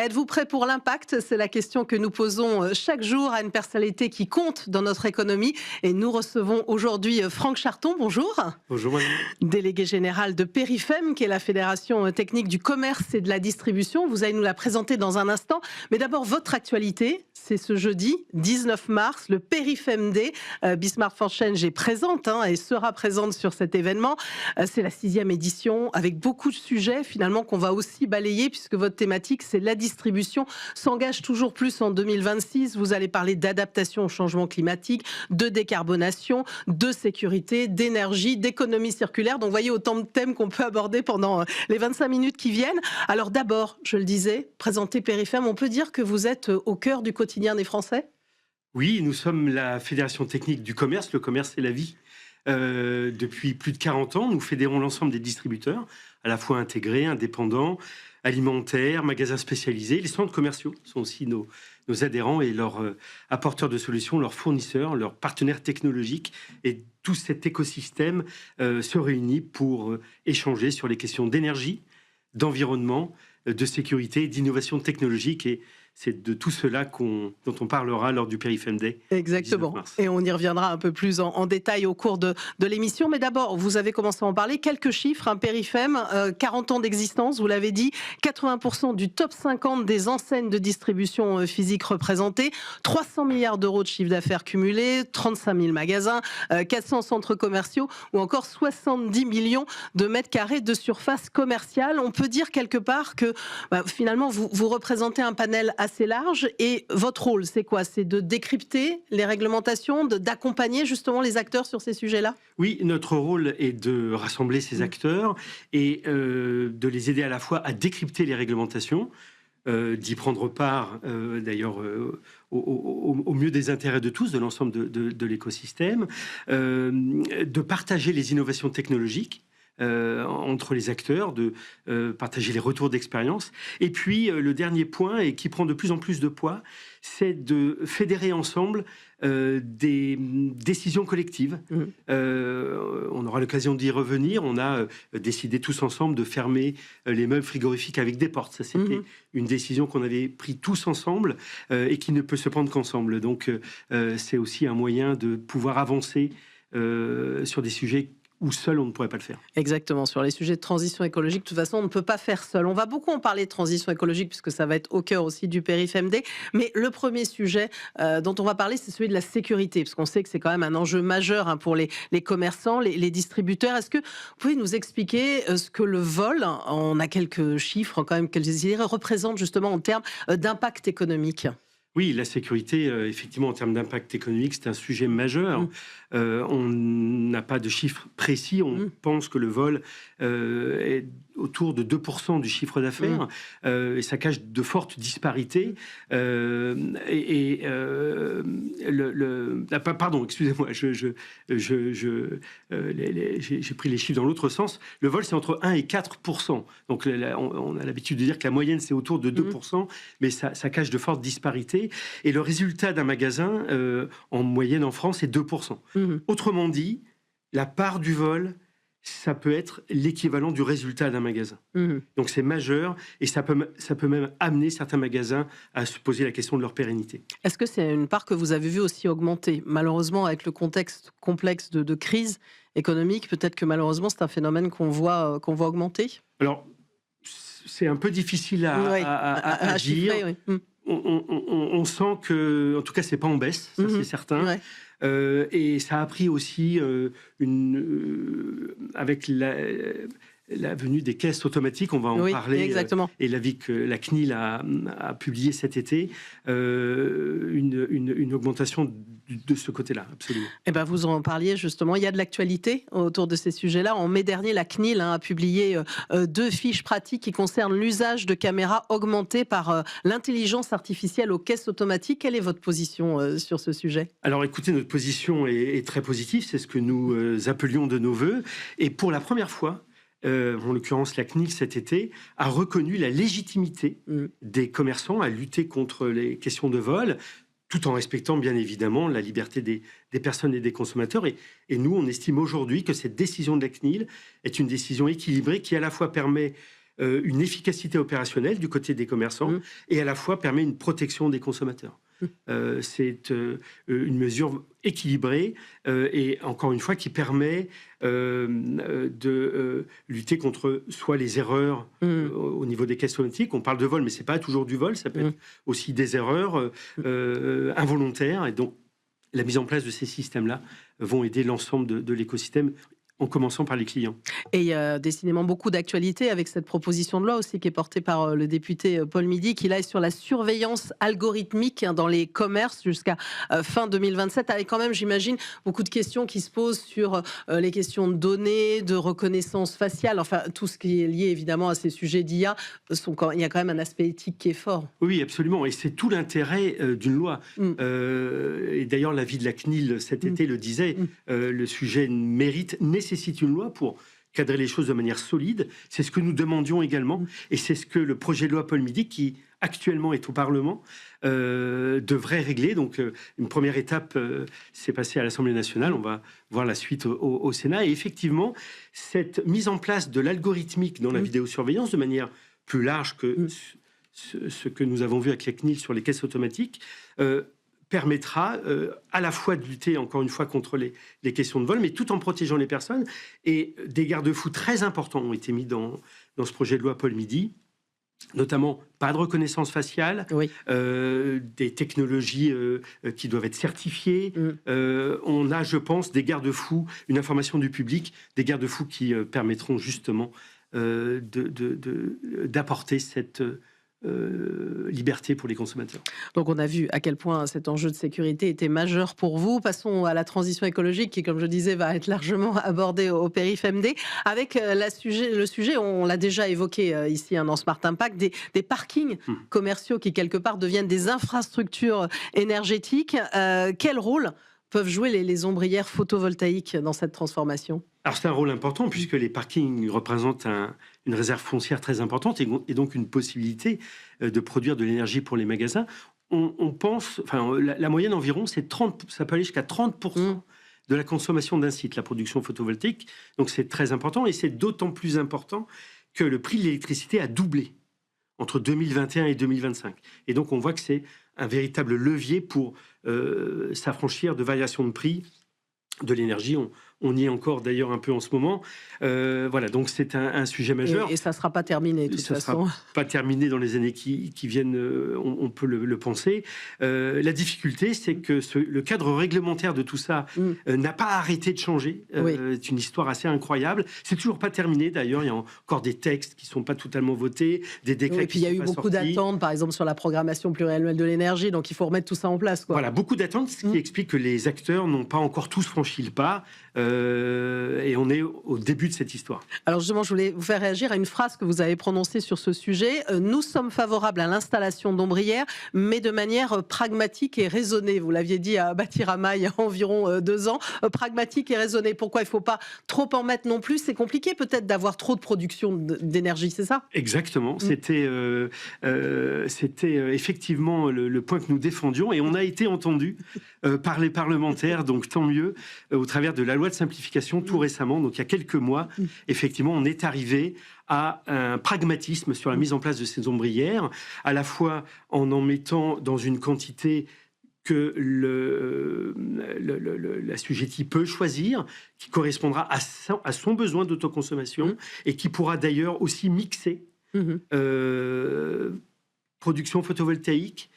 Êtes-vous prêt pour l'impact? C'est la question que nous posons chaque jour à une personnalité qui compte dans notre économie. Et nous recevons aujourd'hui Franck Charton. Bonjour. Bonjour madame. Délégué général de Périfem, qui est la Fédération technique du commerce et de la distribution. Vous allez nous la présenter dans un instant. Mais d'abord, votre actualité, c'est ce jeudi 19 mars, le Périfem Day. Bismarck for Change est présente et sera présente sur cet événement. C'est la 6e édition avec beaucoup de sujets finalement qu'on va aussi balayer puisque votre thématique, c'est la distribution s'engage toujours plus en 2026. Vous allez parler d'adaptation au changement climatique, de décarbonation, de sécurité, d'énergie, d'économie circulaire. Donc, vous voyez autant de thèmes qu'on peut aborder pendant les 25 minutes qui viennent. Alors, d'abord, je le disais, présenter Périfem, on peut dire que vous êtes au cœur du quotidien des Français? Oui, nous sommes la Fédération technique du commerce. Le commerce, c'est la vie. Depuis plus de 40 ans, nous fédérons l'ensemble des distributeurs, à la fois intégrés, indépendants, alimentaires, magasins spécialisés. Les centres commerciaux sont aussi nos adhérents et leurs apporteurs de solutions, leurs fournisseurs, leurs partenaires technologiques. Et tout cet écosystème se réunit pour échanger sur les questions d'énergie, d'environnement, de sécurité, d'innovation technologique. Et c'est de tout cela dont on parlera lors du Périfem Day. Exactement. Et on y reviendra un peu plus en détail au cours de l'émission. Mais d'abord, vous avez commencé à en parler. Quelques chiffres. Périfem, 40 ans d'existence, vous l'avez dit. 80% du top 50 des enseignes de distribution physique représentées. 300 milliards d'euros de chiffre d'affaires cumulé. 35 000 magasins. 400 centres commerciaux. Ou encore 70 millions de mètres carrés de surface commerciale. On peut dire quelque part que finalement, vous représentez un panel assez large, et votre rôle, c'est quoi? C'est de décrypter les réglementations, d'accompagner justement les acteurs sur ces sujets-là? Oui, notre rôle est de rassembler ces acteurs et de les aider à la fois à décrypter les réglementations, d'y prendre part d'ailleurs au mieux des intérêts de tous, de l'ensemble de l'écosystème, de partager les innovations technologiques entre les acteurs, de partager les retours d'expérience. Et puis, le dernier point, et qui prend de plus en plus de poids, c'est de fédérer ensemble des décisions collectives. On aura l'occasion d'y revenir. On a décidé tous ensemble de fermer les meubles frigorifiques avec des portes. Ça, c'était une décision qu'on avait prise tous ensemble et qui ne peut se prendre qu'ensemble. Donc, c'est aussi un moyen de pouvoir avancer sur des sujets où seul on ne pourrait pas le faire. Exactement, sur les sujets de transition écologique, de toute façon, on ne peut pas faire seul. On va beaucoup en parler de transition écologique, puisque ça va être au cœur aussi du Périfem Day. Mais le premier sujet dont on va parler, c'est celui de la sécurité, parce qu'on sait que c'est quand même un enjeu majeur pour les commerçants, les distributeurs. Est-ce que vous pouvez nous expliquer ce que le vol, on a quelques chiffres quand même, quelques idées, représente justement en termes d'impact économique? Oui, la sécurité, effectivement, en termes d'impact économique, c'est un sujet majeur. On n'a pas de chiffres précis. On pense que le vol est autour de 2% du chiffre d'affaires et ça cache de fortes disparités. Pardon, excusez-moi, j'ai pris les chiffres dans l'autre sens. Le vol, c'est entre 1 et 4%. Donc, on a l'habitude de dire que la moyenne, c'est autour de 2%, mais ça cache de fortes disparités. Et le résultat d'un magasin, en moyenne en France, est 2%. Autrement dit, la part du vol, ça peut être l'équivalent du résultat d'un magasin. Donc c'est majeur et ça peut même amener certains magasins à se poser la question de leur pérennité. Est-ce que c'est une part que vous avez vu aussi augmenter? Malheureusement, avec le contexte complexe de crise économique, peut-être que malheureusement c'est un phénomène qu'on voit augmenter? Alors, c'est un peu difficile à dire. Chiffrer, oui. On sent que, en tout cas, c'est pas en baisse, ça c'est certain. Ouais. Et ça a pris aussi avec la venue des caisses automatiques, on va en parler. Exactement. Et l'avis que la CNIL a publié cet été, une augmentation de ce côté-là, absolument. Eh ben, vous en parliez justement, il y a de l'actualité autour de ces sujets-là. En mai dernier, la CNIL a publié 2 fiches pratiques qui concernent l'usage de caméras augmentées par l'intelligence artificielle aux caisses automatiques. Quelle est votre position sur ce sujet? Alors écoutez, notre position est très positive, c'est ce que nous appelions de nos voeux. Et pour la première fois, en l'occurrence la CNIL cet été, a reconnu la légitimité des commerçants à lutter contre les questions de vol, tout en respectant bien évidemment la liberté des personnes et des consommateurs. Et nous, on estime aujourd'hui que cette décision de la CNIL est une décision équilibrée qui à la fois permet une efficacité opérationnelle du côté des commerçants et à la fois permet une protection des consommateurs. C'est une mesure équilibrée et encore une fois qui permet de lutter contre soit les erreurs au niveau des caisses automatiques. On parle de vol, mais c'est pas toujours du vol, ça peut être aussi des erreurs involontaires. Et donc la mise en place de ces systèmes-là vont aider l'ensemble de l'écosystème, en commençant par les clients. Et il y a décidément beaucoup d'actualités avec cette proposition de loi aussi qui est portée par le député Paul Midi, qui là est sur la surveillance algorithmique dans les commerces jusqu'à fin 2027, avec quand même, j'imagine, beaucoup de questions qui se posent sur les questions de données, de reconnaissance faciale, enfin tout ce qui est lié évidemment à ces sujets d'IA. Il y a quand même un aspect éthique qui est fort. Oui, absolument, et c'est tout l'intérêt d'une loi. Et d'ailleurs, l'avis de la CNIL cet été le disait, le sujet nécessite une loi pour cadrer les choses de manière solide. C'est ce que nous demandions également, et c'est ce que le projet de loi Paul Midi, qui actuellement est au Parlement, devrait régler. Donc, une première étape s'est passée à l'Assemblée nationale. On va voir la suite au Sénat. Et effectivement, cette mise en place de l'algorithmique dans la vidéosurveillance de manière plus large que ce que nous avons vu avec la CNIL sur les caisses automatiques, permettra à la fois de lutter, encore une fois, contre les questions de vol, mais tout en protégeant les personnes. Et des garde-fous très importants ont été mis dans ce projet de loi Paul Midi, notamment pas de reconnaissance faciale, des technologies qui doivent être certifiées. On a, je pense, des garde-fous, une information du public, des garde-fous qui permettront justement d'apporter cette liberté pour les consommateurs. Donc on a vu à quel point cet enjeu de sécurité était majeur pour vous. Passons à la transition écologique qui, comme je disais, va être largement abordée au PERIFMD. Avec le sujet, on l'a déjà évoqué ici dans Smart Impact, des parkings commerciaux qui quelque part deviennent des infrastructures énergétiques. Quel rôle peuvent jouer les ombrières photovoltaïques dans cette transformation ? Alors c'est un rôle important puisque les parkings représentent une réserve foncière très importante et donc une possibilité de produire de l'énergie pour les magasins. On pense, enfin la moyenne environ, c'est 30, ça peut aller jusqu'à 30% de la consommation d'un site, la production photovoltaïque. Donc c'est très important et c'est d'autant plus important que le prix de l'électricité a doublé entre 2021 et 2025. Et donc on voit que c'est un véritable levier pour s'affranchir de variations de prix de l'énergie. On y est encore d'ailleurs un peu en ce moment. Voilà, donc c'est un sujet majeur. Et ça ne sera pas terminé de toute façon. Sera pas terminé dans les années qui viennent, on peut le penser. La difficulté, c'est que le cadre réglementaire de tout ça n'a pas arrêté de changer. C'est une histoire assez incroyable. C'est toujours pas terminé d'ailleurs. Il y a encore des textes qui ne sont pas totalement votés, des décrets qui ne sont pas sortis. Et puis il y a eu beaucoup d'attentes, par exemple sur la programmation pluriannuelle de l'énergie. Donc il faut remettre tout ça en place, quoi. Voilà, beaucoup d'attentes, ce qui explique que les acteurs n'ont pas encore tous franchi le pas. Et on est au début de cette histoire. Alors justement, je voulais vous faire réagir à une phrase que vous avez prononcée sur ce sujet. Nous sommes favorables à l'installation d'ombrières, mais de manière pragmatique et raisonnée. Vous l'aviez dit à Bâtirama il y a environ 2 ans. Pragmatique et raisonnée. Pourquoi il ne faut pas trop en mettre non plus? C'est compliqué peut-être d'avoir trop de production d'énergie, c'est ça? Exactement. C'était effectivement le point que nous défendions et on a été entendus par les parlementaires, donc tant mieux, au travers de la loi de simplification tout récemment, donc il y a quelques mois, effectivement, on est arrivé à un pragmatisme sur la mise en place de ces ombrières, à la fois en mettant dans une quantité que l'assujetti peut choisir, qui correspondra à son besoin d'autoconsommation et qui pourra d'ailleurs aussi mixer production photovoltaïque,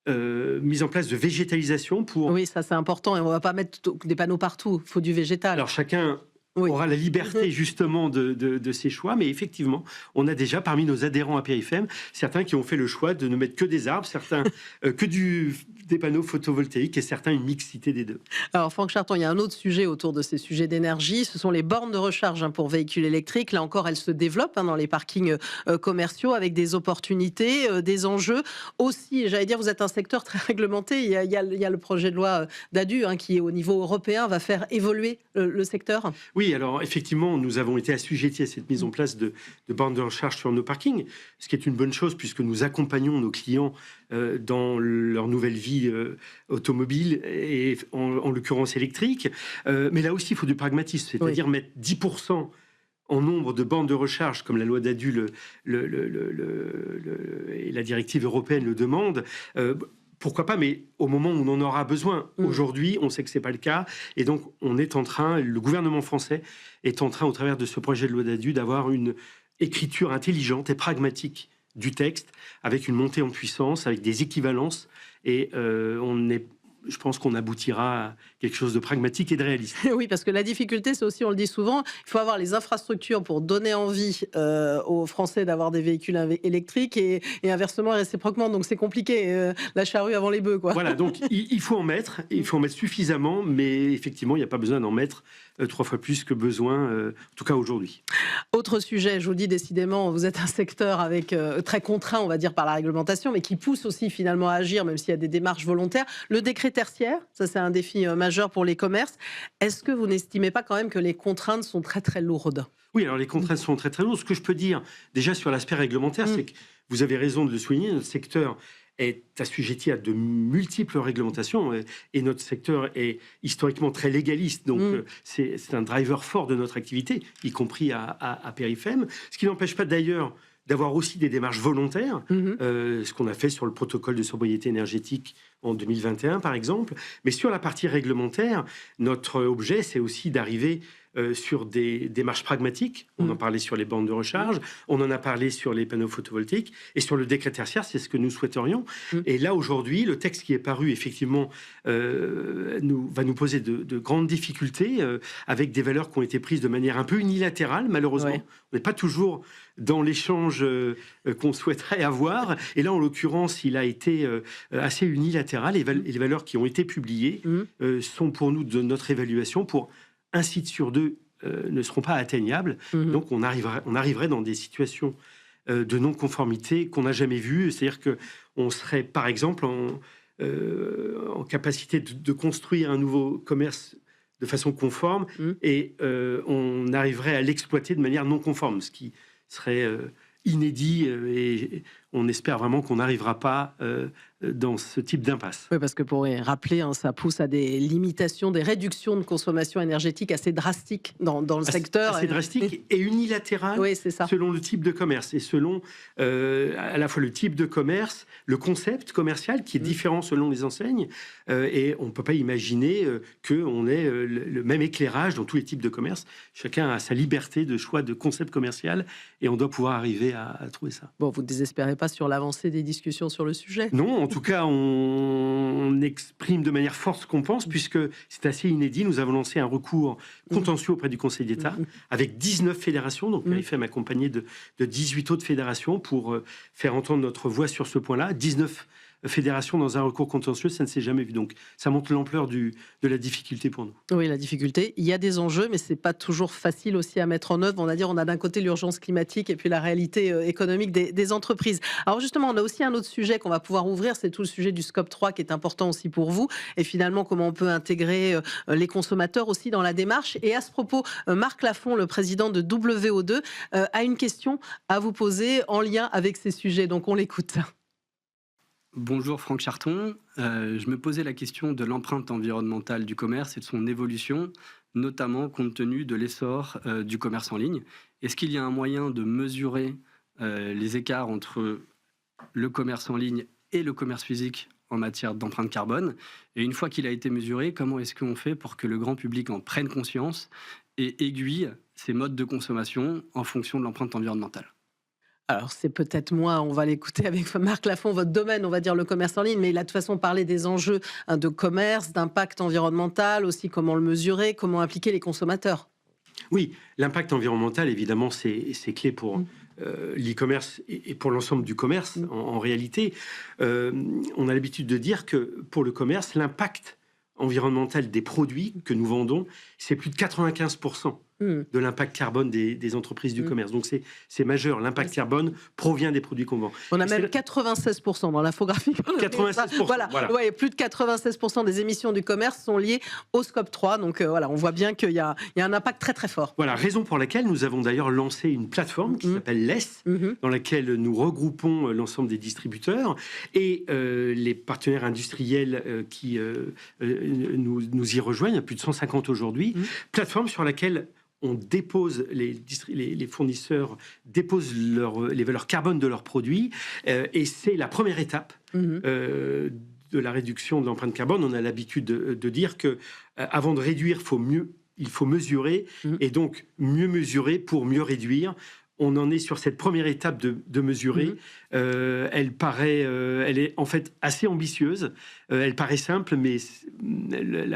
mise en place de végétalisation pour... Oui, ça c'est important et on ne va pas mettre des panneaux partout, il faut du végétal. Alors chacun aura la liberté justement de ses choix, mais effectivement, on a déjà parmi nos adhérents à PERIFM certains qui ont fait le choix de ne mettre que des arbres, certains que des panneaux photovoltaïques et certains une mixité des deux. Alors Franck Charton, il y a un autre sujet autour de ces sujets d'énergie, ce sont les bornes de recharge pour véhicules électriques. Là encore, elles se développent dans les parkings commerciaux avec des opportunités, des enjeux. Aussi, j'allais dire, vous êtes un secteur très réglementé, il y a le projet de loi d'ADU qui, au niveau européen, va faire évoluer le secteur. Oui, alors effectivement, nous avons été assujettis à cette mise en place de bornes de recharge sur nos parkings, ce qui est une bonne chose puisque nous accompagnons nos clients dans leur nouvelle vie automobile et en l'occurrence électrique. Mais là aussi, il faut du pragmatisme, c'est-à-dire mettre 10% en nombre de bornes de recharge, comme la loi Dadu et la directive européenne le demandent, pourquoi pas, mais au moment où on en aura besoin. Aujourd'hui, on sait que c'est pas le cas, et donc le gouvernement français est en train, au travers de ce projet de loi Dadu, d'avoir une écriture intelligente et pragmatique du texte, avec une montée en puissance, avec des équivalences, et je pense qu'on aboutira à quelque chose de pragmatique et de réaliste. Oui, parce que la difficulté, c'est aussi, on le dit souvent, il faut avoir les infrastructures pour donner envie aux Français d'avoir des véhicules électriques et inversement réciproquement. Donc c'est compliqué, la charrue avant les bœufs, quoi. Voilà, donc il faut en mettre suffisamment, mais effectivement, il n'y a pas besoin d'en mettre 3 fois plus que besoin, en tout cas aujourd'hui. Autre sujet, je vous dis décidément, vous êtes un secteur avec très contraint, on va dire, par la réglementation, mais qui pousse aussi finalement à agir, même s'il y a des démarches volontaires. Le décret tertiaire, ça c'est un défi majeur pour les commerces. Est-ce que vous n'estimez pas quand même que les contraintes sont très très lourdes? Oui, alors les contraintes sont très très lourdes. Ce que je peux dire déjà sur l'aspect réglementaire, c'est que vous avez raison de le souligner, notre secteur est assujetti à de multiples réglementations et notre secteur est historiquement très légaliste. Donc, c'est un driver fort de notre activité, y compris à Périfem. Ce qui n'empêche pas d'ailleurs d'avoir aussi des démarches volontaires, ce qu'on a fait sur le protocole de sobriété énergétique en 2021, par exemple. Mais sur la partie réglementaire, notre objet, c'est aussi d'arriver sur des démarches pragmatiques. On en parlait sur les bandes de recharge, on en a parlé sur les panneaux photovoltaïques, et sur le décret tertiaire, c'est ce que nous souhaiterions. Et là, aujourd'hui, le texte qui est paru, effectivement, va nous poser de grandes difficultés, avec des valeurs qui ont été prises de manière un peu unilatérale, malheureusement. Ouais. On n'est pas toujours dans l'échange qu'on souhaiterait avoir. Et là, en l'occurrence, il a été assez unilatéral. Et les valeurs qui ont été publiées sont pour nous de notre évaluation pour un site sur deux ne seront pas atteignables. Donc, on arriverait dans des situations de non-conformité qu'on n'a jamais vues. C'est-à-dire qu'on serait, par exemple, en capacité de construire un nouveau commerce de façon conforme et on arriverait à l'exploiter de manière non conforme, ce qui serait inédit et on espère vraiment qu'on n'arrivera pas dans ce type d'impasse. Oui, parce que pour rappeler, ça pousse à des limitations, des réductions de consommation énergétique assez drastiques dans le secteur. Assez drastiques et unilatérales, oui, c'est ça, selon le type de commerce et selon à la fois le type de commerce, le concept commercial qui est différent selon les enseignes. Et on ne peut pas imaginer qu'on ait le même éclairage dans tous les types de commerce. Chacun a sa liberté de choix de concept commercial et on doit pouvoir arriver à trouver ça. Bon, vous ne désespérez pas sur l'avancée des discussions sur le sujet? Non, en tout cas, on exprime de manière forte ce qu'on pense, puisque c'est assez inédit. Nous avons lancé un recours contentieux auprès du Conseil d'État, avec 19 fédérations, donc Périfem accompagné de 18 autres fédérations, pour faire entendre notre voix sur ce point-là. 19 fédérations dans un recours contentieux, ça ne s'est jamais vu. Donc, ça montre l'ampleur de la difficulté pour nous. Oui, la difficulté. Il y a des enjeux, mais c'est pas toujours facile aussi à mettre en œuvre. On a d'un côté l'urgence climatique et puis la réalité économique des entreprises. Alors justement, on a aussi un autre sujet qu'on va pouvoir ouvrir, c'est tout le sujet du scope 3 qui est important aussi pour vous. Et finalement, comment on peut intégrer les consommateurs aussi dans la démarche. Et à ce propos, Marc Laffont, le président de WO2, a une question à vous poser en lien avec ces sujets. Donc on l'écoute. Bonjour Franck Charton, je me posais la question de l'empreinte environnementale du commerce et de son évolution, notamment compte tenu de l'essor du commerce en ligne. Est-ce qu'il y a un moyen de mesurer les écarts entre le commerce en ligne et le commerce physique en matière d'empreinte carbone? Et une fois qu'il a été mesuré, comment est-ce qu'on fait pour que le grand public en prenne conscience et aiguille ses modes de consommation en fonction de l'empreinte environnementale? Alors, c'est peut-être moins, on va l'écouter avec Marc Laffont, votre domaine, on va dire le commerce en ligne, mais il a de toute façon parlé des enjeux de commerce, d'impact environnemental, aussi comment le mesurer, comment impliquer les consommateurs. Oui, l'impact environnemental, évidemment, c'est clé pour l'e-commerce et pour l'ensemble du commerce. En réalité, on a l'habitude de dire que pour le commerce, l'impact environnemental des produits que nous vendons, c'est plus de 95% de l'impact carbone des entreprises du commerce. Donc c'est majeur. L'impact carbone provient des produits qu'on vend. On a même 96% dans l'infographie. 96%. Voilà. Ouais, plus de 96% des émissions du commerce sont liées au scope 3. Donc voilà, on voit bien qu'il y a un impact très très fort. Voilà, raison pour laquelle nous avons d'ailleurs lancé une plateforme qui s'appelle LES, dans laquelle nous regroupons l'ensemble des distributeurs et les partenaires industriels qui nous y rejoignent, plus de 150 aujourd'hui. Plateforme sur laquelle on dépose, les fournisseurs déposent les valeurs carbone de leurs produits, et c'est la première étape de la réduction de l'empreinte carbone. On a l'habitude de dire que avant de réduire, il faut mesurer, et donc mieux mesurer pour mieux réduire. On en est sur cette première étape de mesurer. Elle est en fait assez ambitieuse. Elle paraît simple, mais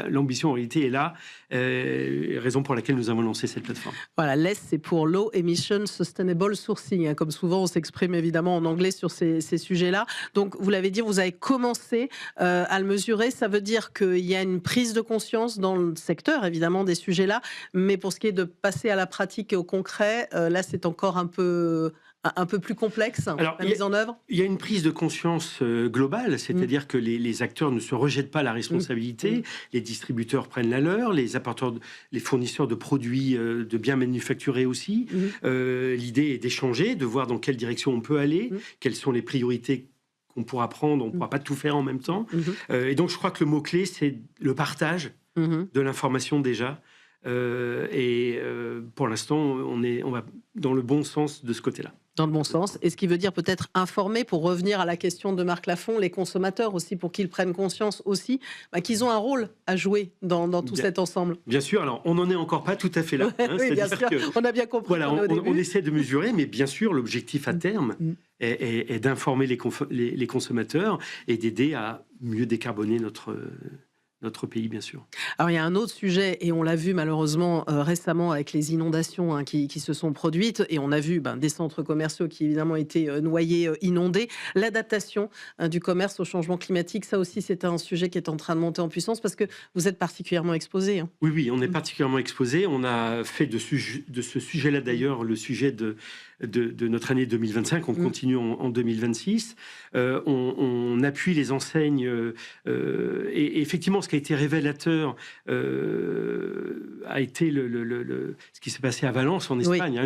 l'ambition en réalité est là. Raison pour laquelle nous avons lancé cette plateforme. Voilà, LESS, c'est pour Low Emission Sustainable Sourcing. Comme souvent, on s'exprime évidemment en anglais sur ces sujets-là. Donc, vous l'avez dit, vous avez commencé à le mesurer. Ça veut dire qu'il y a une prise de conscience dans le secteur, évidemment, des sujets-là. Mais pour ce qui est de passer à la pratique et au concret, là, c'est encore un peu plus complexe, la mise en œuvre. Il y a une prise de conscience globale, c'est-à-dire que les acteurs ne se rejettent pas la responsabilité, les distributeurs prennent la leur, les fournisseurs de produits de biens manufacturés aussi. L'idée est d'échanger, de voir dans quelle direction on peut aller, quelles sont les priorités qu'on pourra prendre, on ne pourra pas tout faire en même temps. Et donc je crois que le mot-clé, c'est le partage de l'information déjà. Pour l'instant, on va dans le bon sens de ce côté-là. Dans le bon sens. Et ce qui veut dire peut-être informer, pour revenir à la question de Marc Laffont, les consommateurs aussi, pour qu'ils prennent conscience aussi qu'ils ont un rôle à jouer dans tout cet ensemble. Bien sûr, alors on n'en est encore pas tout à fait là. Oui, bien sûr, on a bien compris. Voilà, on essaie de mesurer, mais bien sûr, l'objectif à terme est d'informer les consommateurs et d'aider à mieux décarboner notre pays, bien sûr. Alors, il y a un autre sujet, et on l'a vu malheureusement récemment avec les inondations qui se sont produites, et on a vu des centres commerciaux qui évidemment étaient noyés, inondés. L'adaptation du commerce au changement climatique, ça aussi, c'est un sujet qui est en train de monter en puissance, parce que vous êtes particulièrement exposé. Oui, on est particulièrement exposé. On a fait de ce sujet-là, d'ailleurs, le sujet de notre année 2025. On continue en 2026. On appuie les enseignes. Et effectivement, ce qui a été révélateur a été ce qui s'est passé à Valence, en Espagne.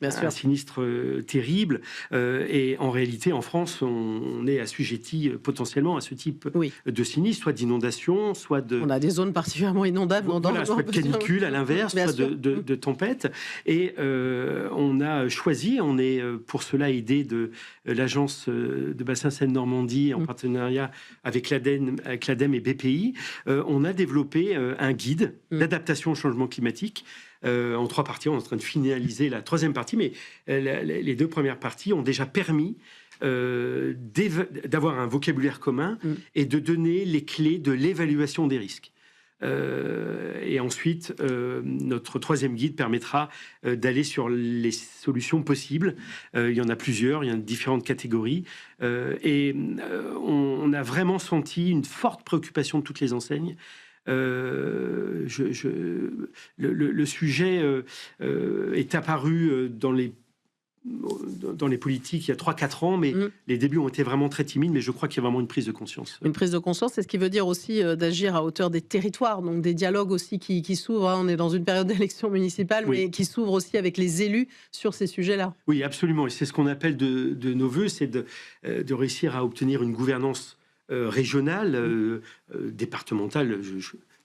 Un sinistre terrible. Et en réalité, en France, on est assujetti potentiellement à ce type de sinistre, soit d'inondation, soit de... On a des zones particulièrement inondables. Soit de canicule, à l'inverse, soit de tempête. Et on a choisi, on est pour cela aidé de l'agence de bassin Seine-Normandie en partenariat avec l'ADEME et BPI. On a développé un guide d'adaptation au changement climatique en 3 parties. On est en train de finaliser la 3e partie, mais les 2 premières parties ont déjà permis d'avoir un vocabulaire commun et de donner les clés de l'évaluation des risques. Et ensuite, notre 3e guide permettra d'aller sur les solutions possibles. Il y en a plusieurs, il y a différentes catégories. Et on a vraiment senti une forte préoccupation de toutes les enseignes. Le sujet est apparu dans les politiques il y a 3-4 ans, mais les débuts ont été vraiment très timides, mais je crois qu'il y a vraiment une prise de conscience. Une prise de conscience, c'est ce qui veut dire aussi d'agir à hauteur des territoires, donc des dialogues aussi qui s'ouvrent. On est dans une période d'élection municipale, mais qui s'ouvrent aussi avec les élus sur ces sujets-là. Oui, absolument, et c'est ce qu'on appelle de nos voeux, c'est de réussir à obtenir une gouvernance régionale, départementale.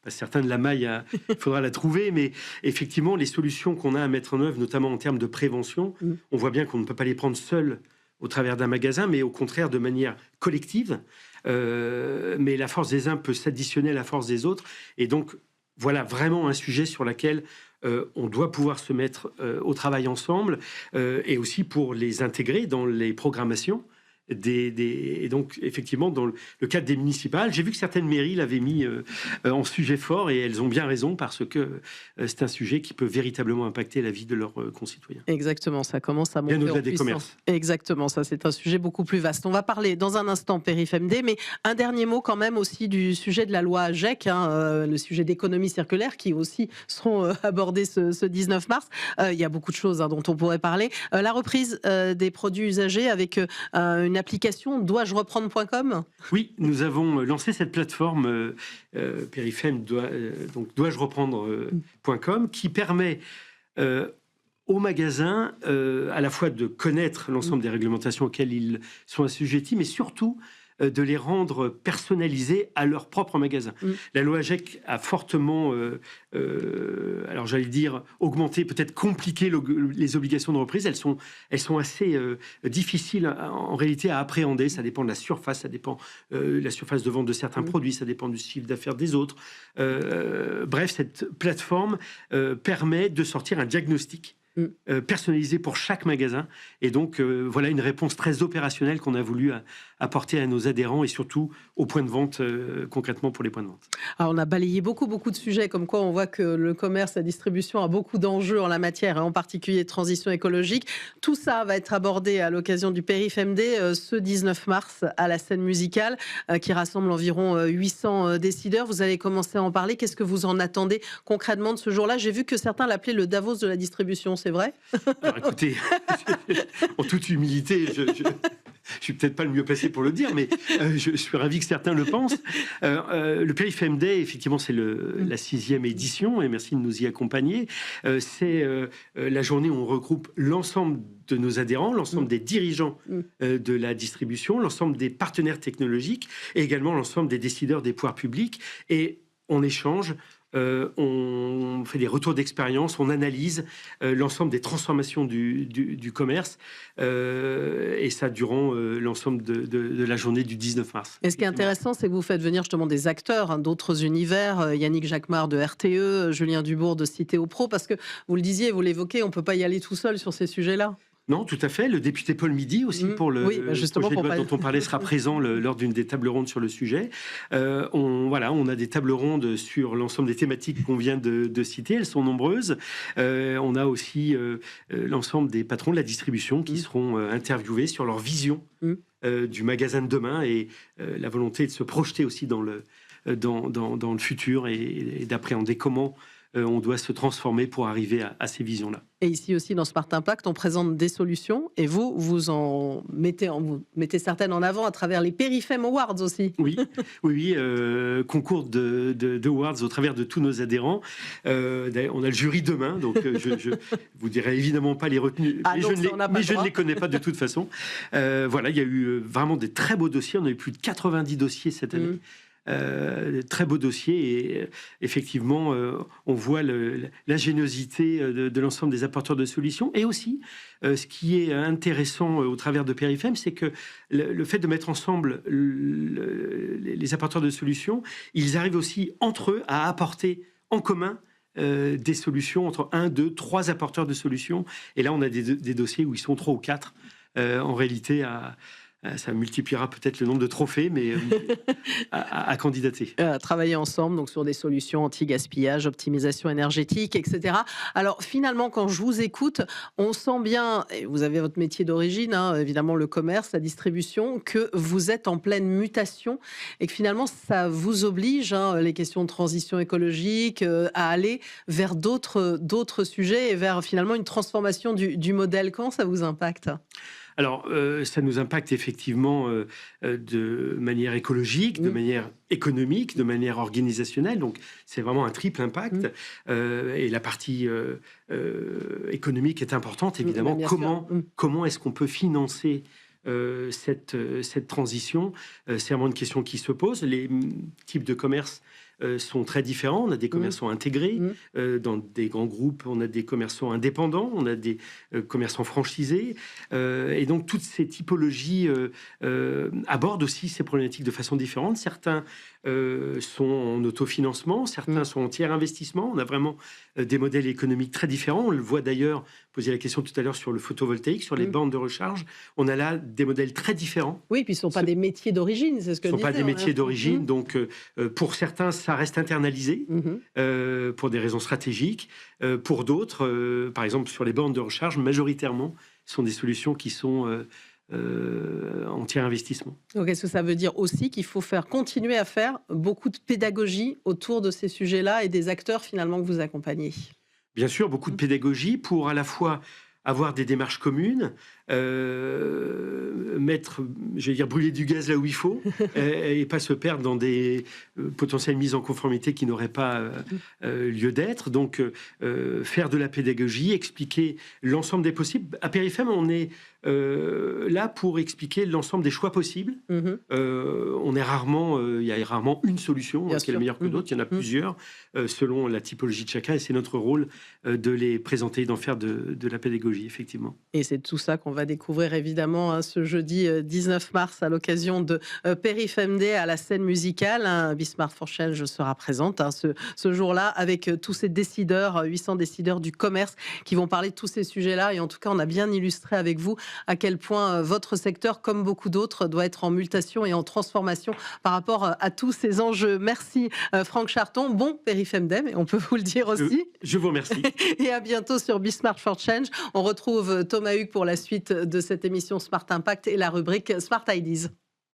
Certains de la maille, il faudra la trouver, mais effectivement, les solutions qu'on a à mettre en œuvre, notamment en termes de prévention, on voit bien qu'on ne peut pas les prendre seuls au travers d'un magasin, mais au contraire de manière collective. Mais la force des uns peut s'additionner à la force des autres. Et donc, voilà vraiment un sujet sur lequel on doit pouvoir se mettre au travail ensemble, et aussi pour les intégrer dans les programmations. Et donc, effectivement, dans le cadre des municipales, j'ai vu que certaines mairies l'avaient mis en sujet fort, et elles ont bien raison, parce que c'est un sujet qui peut véritablement impacter la vie de leurs concitoyens. Exactement, ça commence à monter bien au-delà en des puissance. Commerces. Exactement, ça c'est un sujet beaucoup plus vaste. On va parler dans un instant PERIFMD, mais un dernier mot quand même aussi du sujet de la loi GEC, le sujet d'économie circulaire, qui aussi seront abordés ce 19 mars. Il y a beaucoup de choses dont on pourrait parler. La reprise des produits usagés avec une application dois-je reprendre.com. Oui, nous avons lancé cette plateforme PERIFEM, donc dois-je reprendre.com, qui permet aux magasins à la fois de connaître l'ensemble des réglementations auxquelles ils sont assujettis, mais surtout de les rendre personnalisés à leur propre magasin. La loi AGEC a fortement, alors j'allais dire, augmenté, peut-être compliqué les obligations de reprise. Elles sont assez difficiles en réalité à appréhender. Ça dépend de la surface, ça dépend de la surface de vente de certains produits, ça dépend du chiffre d'affaires des autres. Bref, cette plateforme permet de sortir un diagnostic personnalisé pour chaque magasin. Et donc, voilà une réponse très opérationnelle qu'on a voulu apporter à nos adhérents et surtout aux points de vente, concrètement pour les points de vente. Alors, on a balayé beaucoup de sujets, comme quoi on voit que le commerce, la distribution a beaucoup d'enjeux en la matière, et en particulier transition écologique. Tout ça va être abordé à l'occasion du PERIFMD ce 19 mars à la scène musicale qui rassemble environ 800 décideurs. Vous allez commencer à en parler. Qu'est-ce que vous en attendez concrètement de ce jour-là? J'ai vu que certains l'appelaient le Davos de la distribution, c'est vrai? Alors écoutez, en toute humilité, je suis peut-être pas le mieux placé pour le dire, mais je suis ravi que certains le pensent. Le PERIFMD, effectivement, c'est la 6e édition, et merci de nous y accompagner. C'est la journée où on regroupe l'ensemble de nos adhérents, l'ensemble des dirigeants de la distribution, l'ensemble des partenaires technologiques, et également l'ensemble des décideurs des pouvoirs publics. Et on échange. On fait des retours d'expérience, on analyse l'ensemble des transformations du commerce, et ça durant l'ensemble de la journée du 19 mars. Et ce qui est intéressant, c'est que vous faites venir justement des acteurs d'autres univers, Yannick Jacquemart de RTE, Julien Dubourg de Citeo Pro, parce que vous le disiez, vous l'évoquez, on ne peut pas y aller tout seul sur ces sujets-là. Non, tout à fait. Le député Paul Midi aussi pour le projet de loi dont on parlait sera présent lors d'une des tables rondes sur le sujet. On a des tables rondes sur l'ensemble des thématiques qu'on vient de citer. Elles sont nombreuses. On a aussi l'ensemble des patrons de la distribution qui seront interviewés sur leur vision du magasin de demain et la volonté de se projeter aussi dans le futur et d'appréhender comment on doit se transformer pour arriver à ces visions-là. Et ici aussi, dans Smart Impact, on présente des solutions et vous mettez certaines en avant à travers les PERIFEM Awards aussi. Oui, concours de awards au travers de tous nos adhérents. On a le jury demain, donc je vous dirai évidemment pas les retenues, mais je ne les connais pas de toute façon. Voilà, il y a eu vraiment des très beaux dossiers. On a eu plus de 90 dossiers cette année. Très beau dossier et effectivement on voit l'ingéniosité de l'ensemble des apporteurs de solutions et aussi ce qui est intéressant au travers de PERIFEM, c'est que le fait de mettre ensemble les apporteurs de solutions, ils arrivent aussi entre eux à apporter en commun des solutions entre 1, 2, 3 apporteurs de solutions et là on a des dossiers où ils sont 3 ou 4 en réalité ça multipliera peut-être le nombre de trophées, mais à candidater. Travailler ensemble donc sur des solutions anti-gaspillage, optimisation énergétique, etc. Alors finalement, quand je vous écoute, on sent bien, et vous avez votre métier d'origine, évidemment le commerce, la distribution, que vous êtes en pleine mutation et que finalement ça vous oblige, les questions de transition écologique, à aller vers d'autres sujets et vers finalement une transformation du modèle. Comment ça vous impacte ? Alors, ça nous impacte effectivement de manière écologique, de manière économique, de manière organisationnelle. Donc, c'est vraiment un triple impact. Et la partie économique est importante, évidemment. Comment est-ce qu'on peut financer cette transition? C'est vraiment une question qui se pose. Les types de commerce sont très différents. On a des commerçants intégrés dans des grands groupes, on a des commerçants indépendants, on a des commerçants franchisés. Et donc, toutes ces typologies abordent aussi ces problématiques de façon différente. Certains sont en autofinancement, certains sont en tiers investissement. On a vraiment des modèles économiques très différents. On le voit d'ailleurs, poser la question tout à l'heure sur le photovoltaïque, sur les bornes de recharge. On a là des modèles très différents. Oui, puis ce ne sont pas des métiers d'origine, c'est ce que je disais. Ce ne sont pas des métiers d'origine, donc pour certains, ça reste internalisé pour des raisons stratégiques. Pour d'autres, par exemple sur les bornes de recharge, majoritairement, ce sont des solutions qui sont en tiers investissement. Donc est-ce que ça veut dire aussi qu'il faut continuer à faire beaucoup de pédagogie autour de ces sujets-là et des acteurs finalement que vous accompagnez ? Bien sûr, beaucoup de pédagogie pour à la fois avoir des démarches communes, brûler du gaz là où il faut, et pas se perdre dans des potentielles mises en conformité qui n'auraient pas lieu d'être. Donc, faire de la pédagogie, expliquer l'ensemble des possibles. À Périfem, on est là pour expliquer l'ensemble des choix possibles. Il y a rarement une solution qui est la meilleure que d'autres. Il y en a plusieurs selon la typologie de chacun, et c'est notre rôle de les présenter, d'en faire de la pédagogie, effectivement. Et c'est tout ça qu'on va découvrir évidemment ce jeudi 19 mars à l'occasion de Périfem Day à la scène musicale. Bismarck for Change sera présente ce jour-là avec tous ces décideurs, 800 décideurs du commerce qui vont parler de tous ces sujets-là. Et en tout cas, on a bien illustré avec vous à quel point votre secteur, comme beaucoup d'autres, doit être en mutation et en transformation par rapport à tous ces enjeux. Merci Franck Charton. Bon Périfem Day, on peut vous le dire aussi. Je vous remercie. Et à bientôt sur Bismarck for Change. On retrouve Thomas Hugues pour la suite de cette émission Smart Impact et la rubrique Smart Ideas.